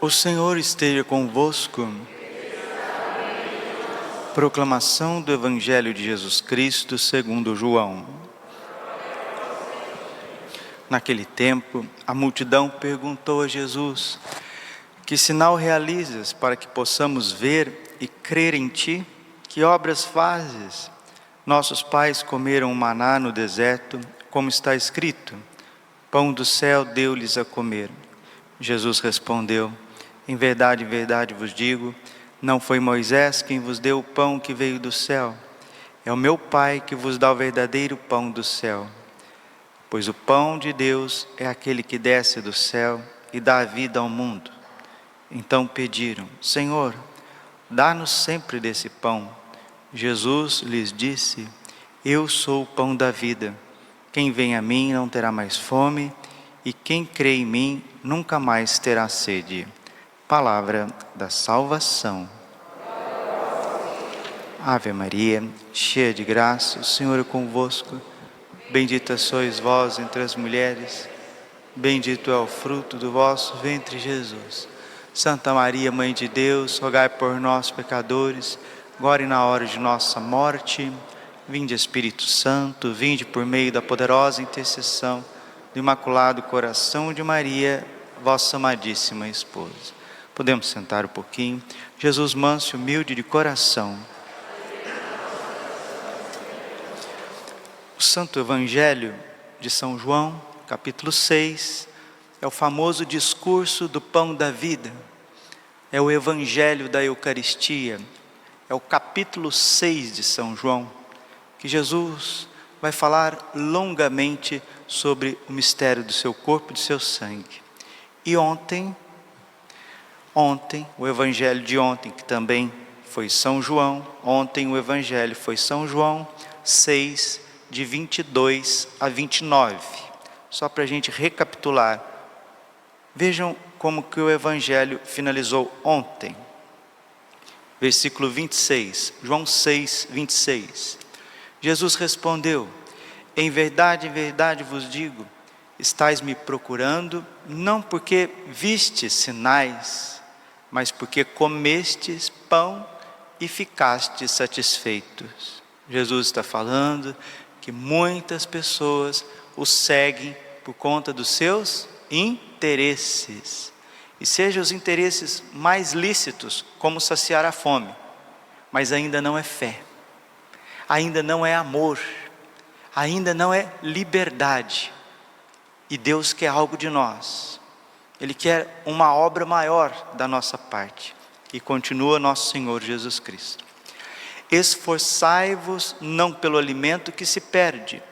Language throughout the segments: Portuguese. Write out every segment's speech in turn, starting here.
O Senhor esteja convosco. Proclamação do Evangelho de Jesus Cristo segundo João. Naquele tempo, a multidão perguntou a Jesus: que sinal realizas para que possamos ver e crer em ti? Que obras fazes? Nossos pais comeram maná no deserto, como está escrito: pão do céu deu-lhes a comer. Jesus respondeu: em verdade vos digo, não foi Moisés quem vos deu o pão que veio do céu. É o meu Pai que vos dá o verdadeiro pão do céu. Pois o pão de Deus é aquele que desce do céu e dá a vida ao mundo. Então pediram: Senhor, dá-nos sempre desse pão. Jesus lhes disse: eu sou o pão da vida. Quem vem a mim não terá mais fome, e quem crê em mim nunca mais terá sede. Palavra da salvação. Ave Maria, cheia de graça, o Senhor é convosco. Bendita sois vós entre as mulheres, bendito é o fruto do vosso ventre, Jesus. Santa Maria, Mãe de Deus, rogai por nós, pecadores, agora e na hora de nossa morte. Vinde, Espírito Santo, vinde por meio da poderosa intercessão do Imaculado Coração de Maria, vossa amadíssima esposa. Podemos sentar um pouquinho. Jesus manso e humilde de coração. O Santo Evangelho de São João, capítulo 6, é o famoso discurso do pão da vida. É o Evangelho da Eucaristia. É o capítulo 6 de São João, que Jesus vai falar longamente sobre o mistério do seu corpo e do seu sangue. E ontem, o Evangelho de ontem, que também foi São João, ontem o Evangelho foi São João 6, de 22 a 29. Só para a gente recapitular. Vejam como que o Evangelho finalizou ontem. Versículo 26, João 6, 26. Jesus respondeu: em verdade vos digo, estais me procurando, não porque vistes sinais, mas porque comestes pão e ficastes satisfeitos. Jesus está falando que muitas pessoas o seguem por conta dos seus interesses. E sejam os interesses mais lícitos, como saciar a fome, mas ainda não é fé, ainda não é amor, ainda não é liberdade. E Deus quer algo de nós. Ele quer uma obra maior da nossa parte. E continua nosso Senhor Jesus Cristo: esforçai-vos não pelo alimento que se perde,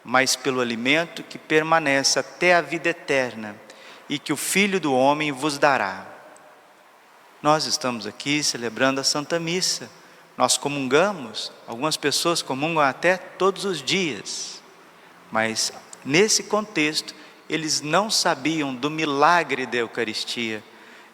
mas pelo alimento que permanece até a vida eterna, e que o Filho do Homem vos dará. Nós estamos aqui celebrando a Santa Missa. Nós comungamos, algumas pessoas comungam até todos os dias. Mas nesse contexto, eles não sabiam do milagre da Eucaristia.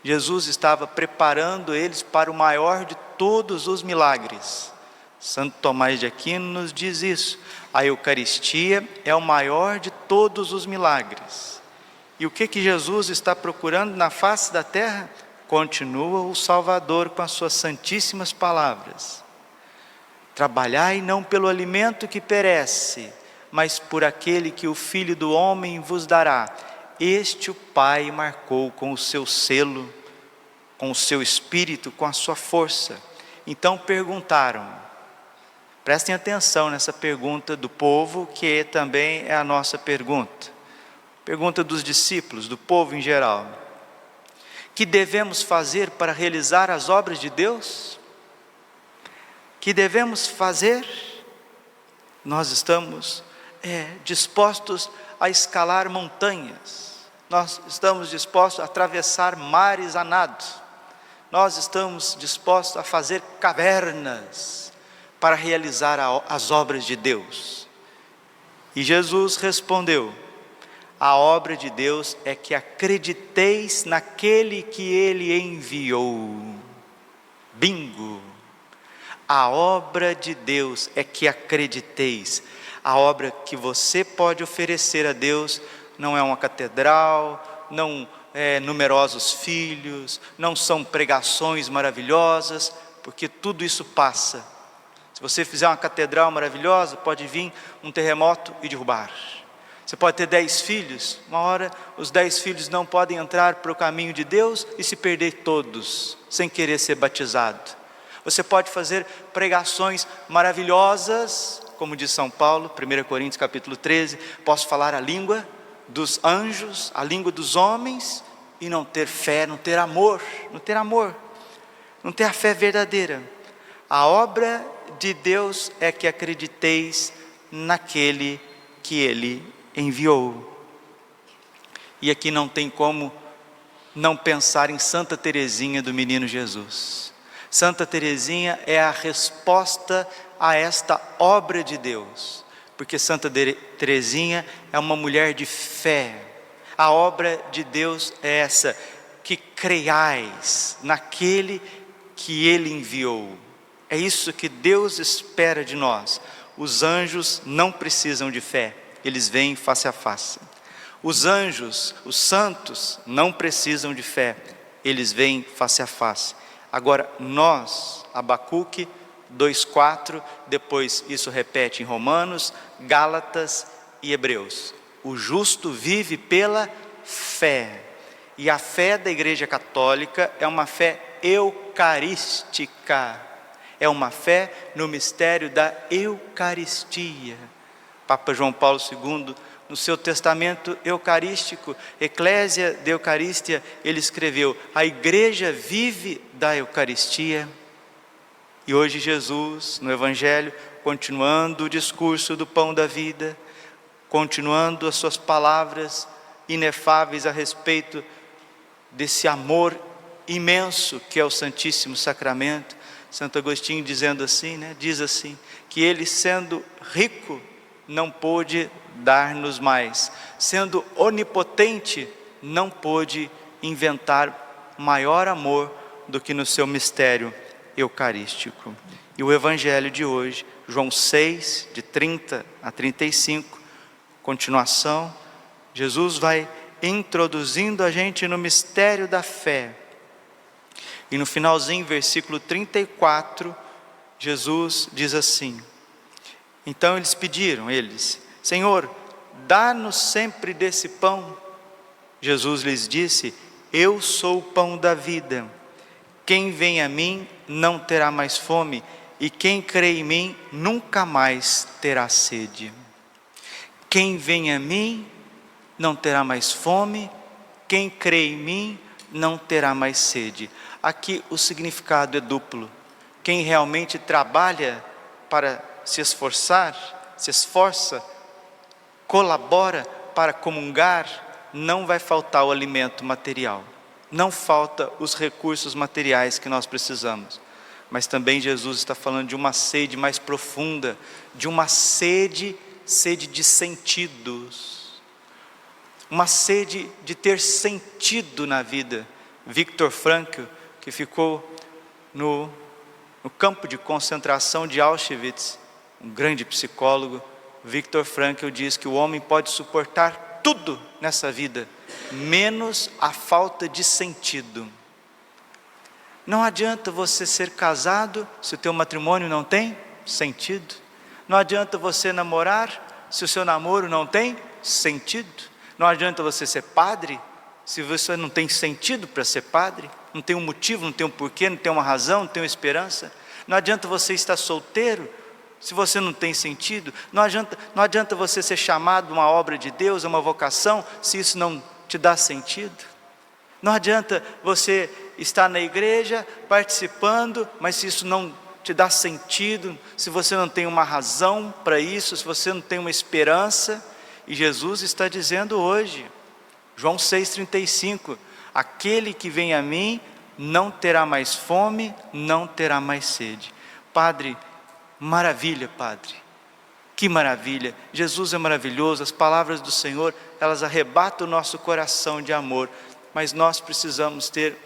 Jesus estava preparando eles para o maior de todos os milagres. Santo Tomás de Aquino nos diz isso: a Eucaristia é o maior de todos os milagres. E o que Jesus está procurando na face da terra? Continua o Salvador com as suas santíssimas palavras: trabalhai não pelo alimento que perece, mas por aquele que o Filho do Homem vos dará. Este o Pai marcou com o seu selo, com o seu Espírito, com a sua força. Então perguntaram, prestem atenção nessa pergunta do povo, que também é a nossa pergunta. Pergunta dos discípulos, do povo em geral: que devemos fazer para realizar as obras de Deus? Que devemos fazer? Nós estamos dispostos a escalar montanhas. Nós estamos dispostos a atravessar mares a nado. Nós estamos dispostos a fazer cavernas para realizar as obras de Deus. E Jesus respondeu: a obra de Deus é que acrediteis naquele que Ele enviou. Bingo! A obra de Deus é que acrediteis. A obra que você pode oferecer a Deus não é uma catedral, não numerosos filhos, não são pregações maravilhosas, porque tudo isso passa. Se você fizer uma catedral maravilhosa, pode vir um terremoto e derrubar. Você pode ter 10 filhos, uma hora os 10 filhos não podem entrar para o caminho de Deus e se perder todos, sem querer ser batizado. Você pode fazer pregações maravilhosas, como diz São Paulo, 1 Coríntios capítulo 13, posso falar a língua dos anjos, a língua dos homens, e não ter fé, não ter amor, não ter a fé verdadeira. A obra de Deus é que acrediteis naquele que Ele enviou. E aqui não tem como não pensar em Santa Teresinha do Menino Jesus. Santa Teresinha é a resposta a esta obra de Deus, porque Santa Teresinha é uma mulher de fé. A obra de Deus é essa, que creiais naquele que Ele enviou. É isso que Deus espera de nós. Os anjos não precisam de fé, eles veem face a face. Os anjos, os santos, não precisam de fé, eles veem face a face. Agora nós, Abacuque 2,4, depois isso repete em Romanos, Gálatas e Hebreus. O justo vive pela fé. E a fé da Igreja Católica é uma fé eucarística. É uma fé no mistério da Eucaristia. Papa João Paulo II, no seu testamento eucarístico, Ecclesia de Eucaristia, ele escreveu: a Igreja vive da Eucaristia. E hoje Jesus, no Evangelho, continuando o discurso do pão da vida, continuando as suas palavras inefáveis a respeito desse amor imenso que é o Santíssimo Sacramento, Santo Agostinho dizendo assim, diz assim, que ele, sendo rico, não pôde dar-nos mais, sendo onipotente, não pôde inventar maior amor do que no seu mistério eucarístico. E o Evangelho de hoje, João 6, de 30 a 35, continuação, Jesus vai introduzindo a gente no mistério da fé. E no finalzinho, versículo 34, Jesus diz assim: então eles pediram, Senhor, dá-nos sempre desse pão. Jesus lhes disse: eu sou o pão da vida. Quem vem a mim não terá mais fome, e quem crê em mim nunca mais terá sede. Quem vem a mim não terá mais fome, quem crê em mim não terá mais sede. Aqui o significado é duplo. Quem realmente trabalha para se esforça, colabora para comungar, não vai faltar o alimento material, não falta os recursos materiais que nós precisamos. Mas também Jesus está falando de uma sede mais profunda, de uma sede de sentidos, uma sede de ter sentido na vida. Victor Frankl, que ficou no campo de concentração de Auschwitz, um grande psicólogo, Victor Frankl diz que o homem pode suportar tudo nessa vida, menos a falta de sentido. Não adianta você ser casado se o teu matrimônio não tem sentido. Não adianta você namorar se o seu namoro não tem sentido. Não adianta você ser padre se você não tem sentido para ser padre. Não tem um motivo, não tem um porquê, não tem uma razão, não tem uma esperança. Não adianta você estar solteiro se você não tem sentido. Não adianta você ser chamado a uma obra de Deus, a uma vocação, se isso não te dá sentido. Não adianta você estar na igreja participando, mas se isso não te dá sentido, se você não tem uma razão para isso, se você não tem uma esperança. E Jesus está dizendo hoje, João 6,35, aquele que vem a mim não terá mais fome, não terá mais sede. Padre, maravilha, Padre, que maravilha, Jesus é maravilhoso, as palavras do Senhor, elas arrebatam o nosso coração de amor, mas nós precisamos ter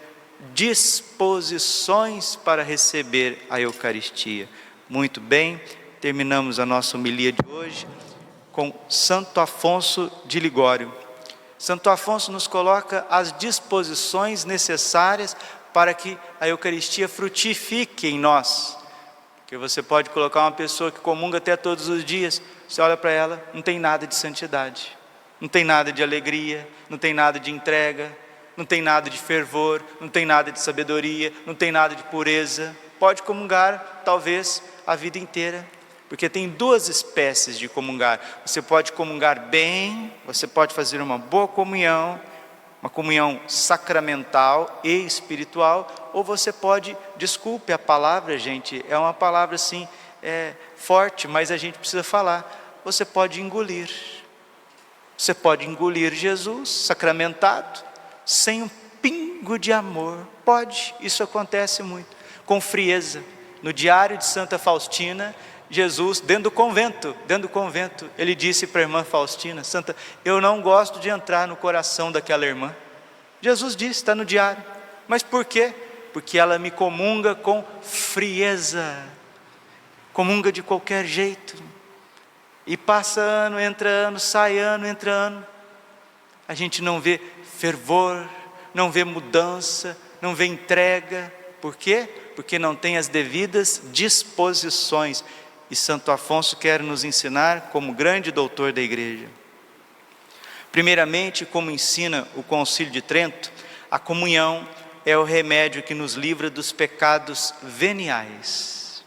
disposições para receber a Eucaristia. Muito bem, terminamos a nossa homilia de hoje com Santo Afonso de Ligório. Santo Afonso nos coloca as disposições necessárias para que a Eucaristia frutifique em nós. Porque você pode colocar uma pessoa que comunga até todos os dias, você olha para ela, não tem nada de santidade, não tem nada de alegria, não tem nada de entrega, não tem nada de fervor, não tem nada de sabedoria, não tem nada de pureza. Pode comungar talvez a vida inteira, porque tem duas espécies de comungar. Você pode comungar bem, você pode fazer uma boa comunhão, uma comunhão sacramental e espiritual, ou você pode, desculpe a palavra, gente, é uma palavra assim, forte, mas a gente precisa falar, você pode engolir. Você pode engolir Jesus sacramentado, sem um pingo de amor. Pode, isso acontece muito, com frieza. No diário de Santa Faustina, Jesus, dentro do convento, ele disse para a irmã Faustina: Santa, eu não gosto de entrar no coração daquela irmã. Jesus disse, está no diário. Mas por quê? Porque ela me comunga com frieza, comunga de qualquer jeito, e passa ano, entra ano, sai ano, entra ano, a gente não vê fervor, não vê mudança, não vê entrega. Por quê? Porque não tem as devidas disposições. E Santo Afonso quer nos ensinar como grande doutor da igreja. Primeiramente, como ensina o Concílio de Trento, a comunhão é o remédio que nos livra dos pecados veniais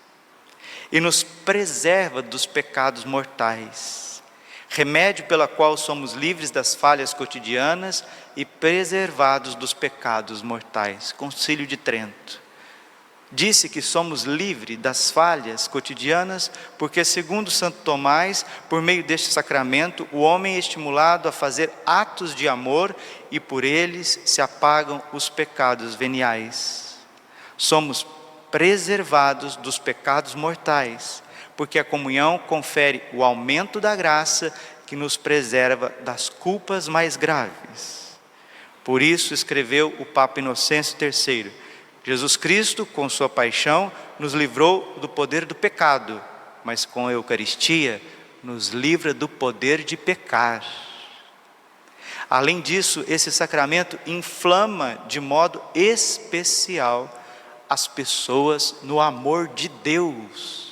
e nos preserva dos pecados mortais. Remédio pela qual somos livres das falhas cotidianas e preservados dos pecados mortais. Concílio de Trento. Disse que somos livres das falhas cotidianas, porque segundo Santo Tomás, por meio deste sacramento, o homem é estimulado a fazer atos de amor e por eles se apagam os pecados veniais. Somos preservados dos pecados mortais, porque a comunhão confere o aumento da graça que nos preserva das culpas mais graves. Por isso escreveu o Papa Inocêncio III: Jesus Cristo, com sua paixão, nos livrou do poder do pecado, mas com a Eucaristia nos livra do poder de pecar. Além disso, esse sacramento inflama de modo especial as pessoas no amor de Deus.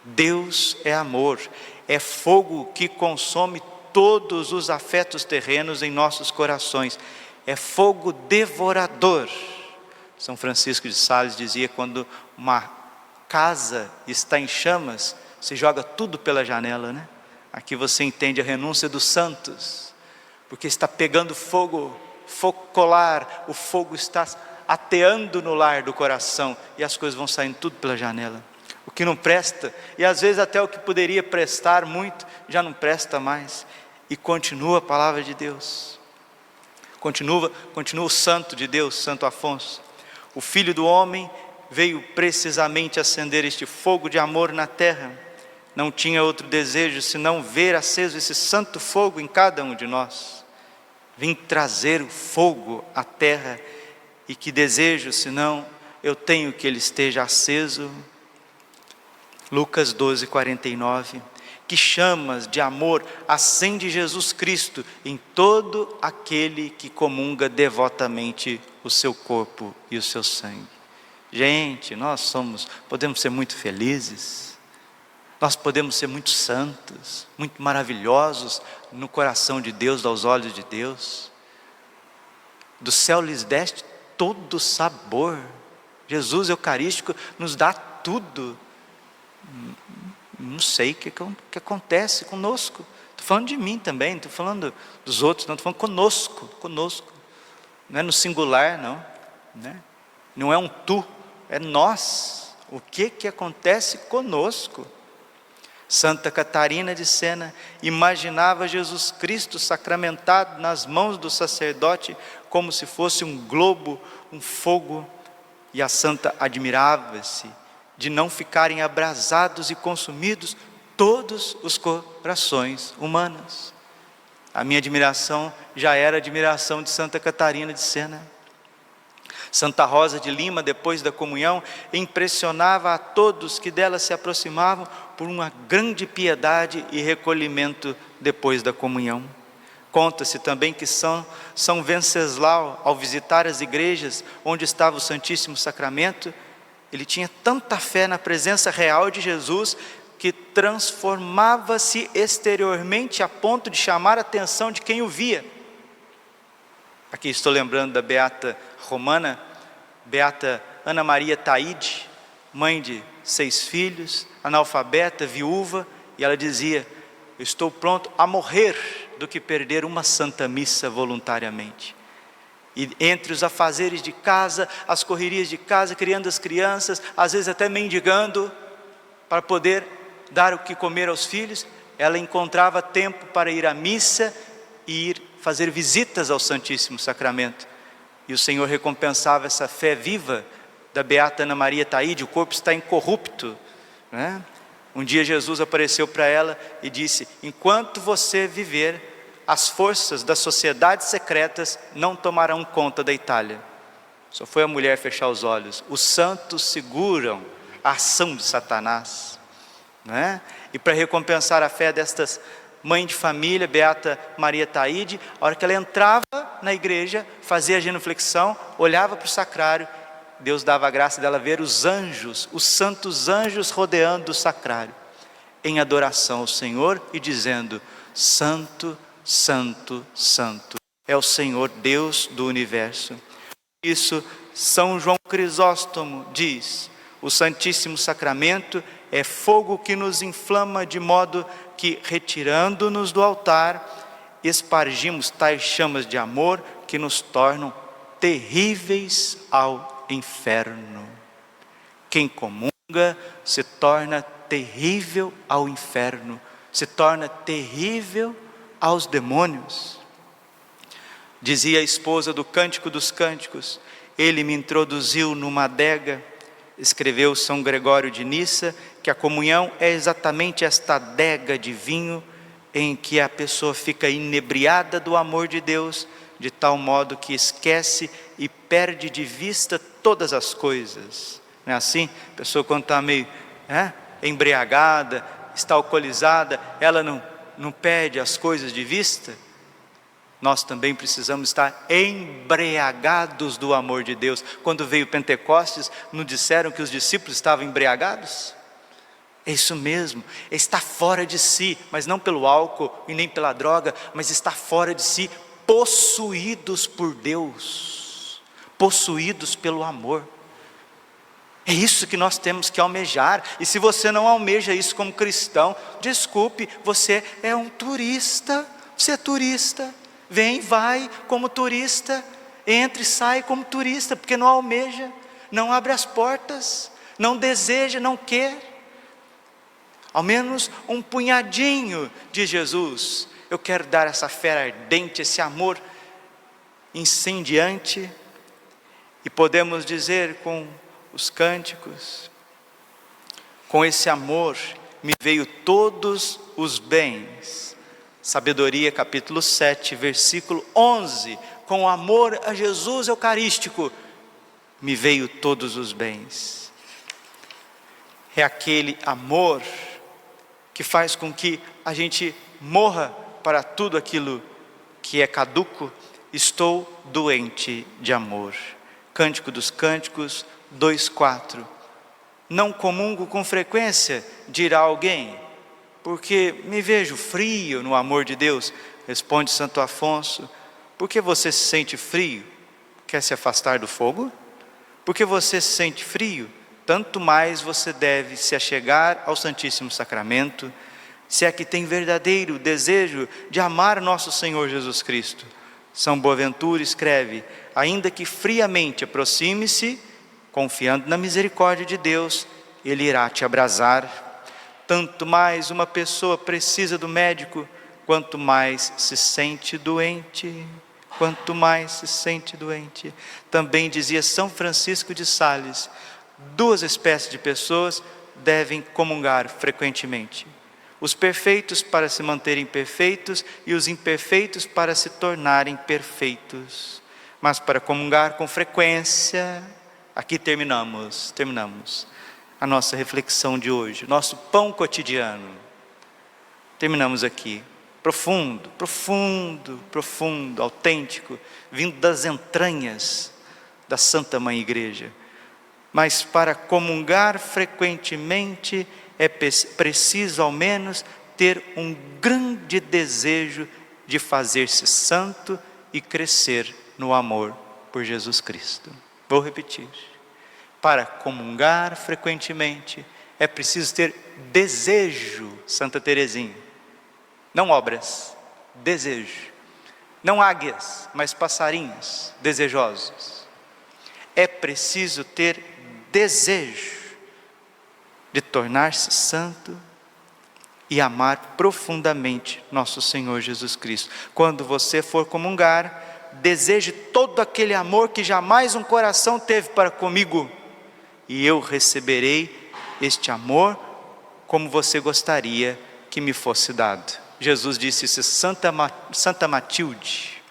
Deus é amor, é fogo que consome todos os afetos terrenos em nossos corações, é fogo devorador. São Francisco de Sales dizia: quando uma casa está em chamas, se joga tudo pela janela, né? Aqui você entende a renúncia dos santos, porque está pegando fogo focolar, o fogo está ateando no lar do coração, e as coisas vão saindo tudo pela janela. O que não presta, e às vezes até o que poderia prestar muito, já não presta mais, e continua a palavra de Deus, continua o santo de Deus, Santo Afonso. O Filho do Homem veio precisamente acender este fogo de amor na terra. Não tinha outro desejo senão ver aceso esse santo fogo em cada um de nós. Vim trazer o fogo à terra, e que desejo senão eu tenho que ele esteja aceso. Lucas 12:49. Que chamas de amor acende Jesus Cristo em todo aquele que comunga devotamente o seu corpo e o seu sangue. Gente, nós podemos ser muito felizes, nós podemos ser muito santos, muito maravilhosos no coração de Deus, aos olhos de Deus. Do céu lhes deste todo sabor. Jesus Eucarístico nos dá tudo. Não sei o que acontece conosco. Estou falando de mim também, estou falando dos outros, não, estou falando conosco. Não é no singular, não, né? Não é um tu, é nós. O que acontece conosco? Santa Catarina de Sena imaginava Jesus Cristo sacramentado nas mãos do sacerdote como se fosse um globo, um fogo, e a santa admirava-se de não ficarem abrasados e consumidos todos os corações humanos. A minha admiração já era a admiração de Santa Catarina de Sena. Santa Rosa de Lima, depois da comunhão, impressionava a todos que dela se aproximavam por uma grande piedade e recolhimento depois da comunhão. Conta-se também que São Venceslau, ao visitar as igrejas onde estava o Santíssimo Sacramento, ele tinha tanta fé na presença real de Jesus, que transformava-se exteriormente a ponto de chamar a atenção de quem o via. Aqui estou lembrando da beata romana, beata Ana Maria Taide, mãe de 6 filhos, analfabeta, viúva, e ela dizia: eu estou pronto a morrer do que perder uma santa missa voluntariamente. E entre os afazeres de casa, as correrias de casa, criando as crianças, às vezes até mendigando, para poder dar o que comer aos filhos, ela encontrava tempo para ir à missa e ir fazer visitas ao Santíssimo Sacramento. E o Senhor recompensava essa fé viva da beata Ana Maria Taide. O corpo está incorrupto, né? Um dia Jesus apareceu para ela e disse: enquanto você viver, as forças das sociedades secretas não tomarão conta da Itália. Só foi a mulher fechar os olhos. Os santos seguram a ação de Satanás, né? E para recompensar a fé destas mãe de família, beata Maria Taide, a hora que ela entrava na igreja, fazia a genuflexão, olhava para o sacrário, Deus dava a graça dela ver os anjos, os santos anjos rodeando o sacrário, em adoração ao Senhor e dizendo: santo, santo, santo é o Senhor Deus do universo. Isso São João Crisóstomo diz: o Santíssimo Sacramento é fogo que nos inflama, de modo que, retirando-nos do altar, espargimos tais chamas de amor que nos tornam terríveis ao inferno. Quem comunga se torna terrível ao inferno, se torna terrível aos demônios. Dizia a esposa do Cântico dos Cânticos: ele me introduziu numa adega. Escreveu São Gregório de Nissa que a comunhão é exatamente esta adega de vinho em que a pessoa fica inebriada do amor de Deus, de tal modo que esquece e perde de vista todas as coisas. Não é assim? A pessoa, quando está meio embriagada, está alcoolizada, ela não perde as coisas de vista. Nós também precisamos estar embriagados do amor de Deus. Quando veio Pentecostes, não disseram que os discípulos estavam embriagados? É isso mesmo, está fora de si, mas não pelo álcool e nem pela droga, mas está fora de si, possuídos por Deus, possuídos pelo amor. É isso que nós temos que almejar. E se você não almeja isso como cristão, desculpe, você é um turista. Você é turista, vem, vai como turista, entra e sai como turista, porque não almeja, não abre as portas, não deseja, não quer. Ao menos um punhadinho de Jesus. Eu quero dar essa fé ardente, esse amor incendiante. E podemos dizer com os cânticos: com esse amor me veio todos os bens. Sabedoria capítulo 7, versículo 11. Com amor a Jesus Eucarístico me veio todos os bens. É aquele amor que faz com que a gente morra para tudo aquilo que é caduco. Estou doente de amor. Cântico dos Cânticos 2:4. Não comungo com frequência, dirá alguém, porque me vejo frio no amor de Deus. Responde Santo Afonso: por que você se sente frio? Quer se afastar do fogo? Porque você se sente frio, tanto mais você deve se achegar ao Santíssimo Sacramento, se é que tem verdadeiro desejo de amar nosso Senhor Jesus Cristo. São Boaventura escreve: ainda que friamente aproxime-se, confiando na misericórdia de Deus, Ele irá te abrasar. Tanto mais uma pessoa precisa do médico, quanto mais se sente doente. Quanto mais se sente doente. Também dizia São Francisco de Sales: 2 espécies de pessoas devem comungar frequentemente: os perfeitos para se manterem perfeitos, e os imperfeitos para se tornarem perfeitos. Mas para comungar com frequência, aqui terminamos a nossa reflexão de hoje, nosso pão cotidiano. Terminamos aqui. profundo, profundo, profundo, autêntico, vindo das entranhas da Santa Mãe Igreja. Mas para comungar frequentemente é preciso ao menos ter um grande desejo de fazer-se santo e crescer no amor por Jesus Cristo. Vou repetir. Para comungar frequentemente é preciso ter desejo, Santa Teresinha. Não obras, desejo. Não águias, mas passarinhos desejosos. É preciso ter desejo de tornar-se santo e amar profundamente nosso Senhor Jesus Cristo. Quando você for comungar, deseje todo aquele amor que jamais um coração teve para comigo, e eu receberei este amor como você gostaria que me fosse dado. Jesus disse isso, Santa Matilde,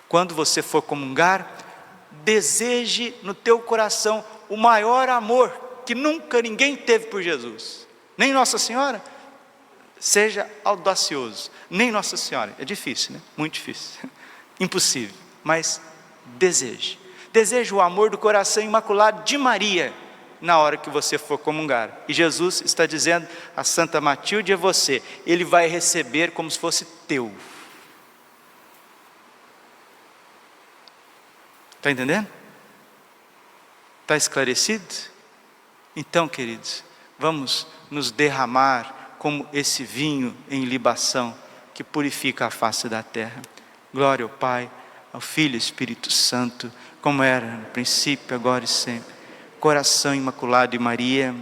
quando você for comungar, deseje no teu coração o maior amor que nunca ninguém teve por Jesus, nem Nossa Senhora. Seja audacioso, nem Nossa Senhora, é difícil, né? Muito difícil, impossível, mas deseje o amor do coração imaculado de Maria, na hora que você for comungar. E Jesus está dizendo a Santa Matilde é você, Ele vai receber como se fosse teu. Está entendendo? Está esclarecido? Então, queridos, vamos nos derramar como esse vinho em libação que purifica a face da terra. Glória ao Pai, ao Filho e ao Espírito Santo, como era no princípio, agora e sempre. Coração imaculado de Maria,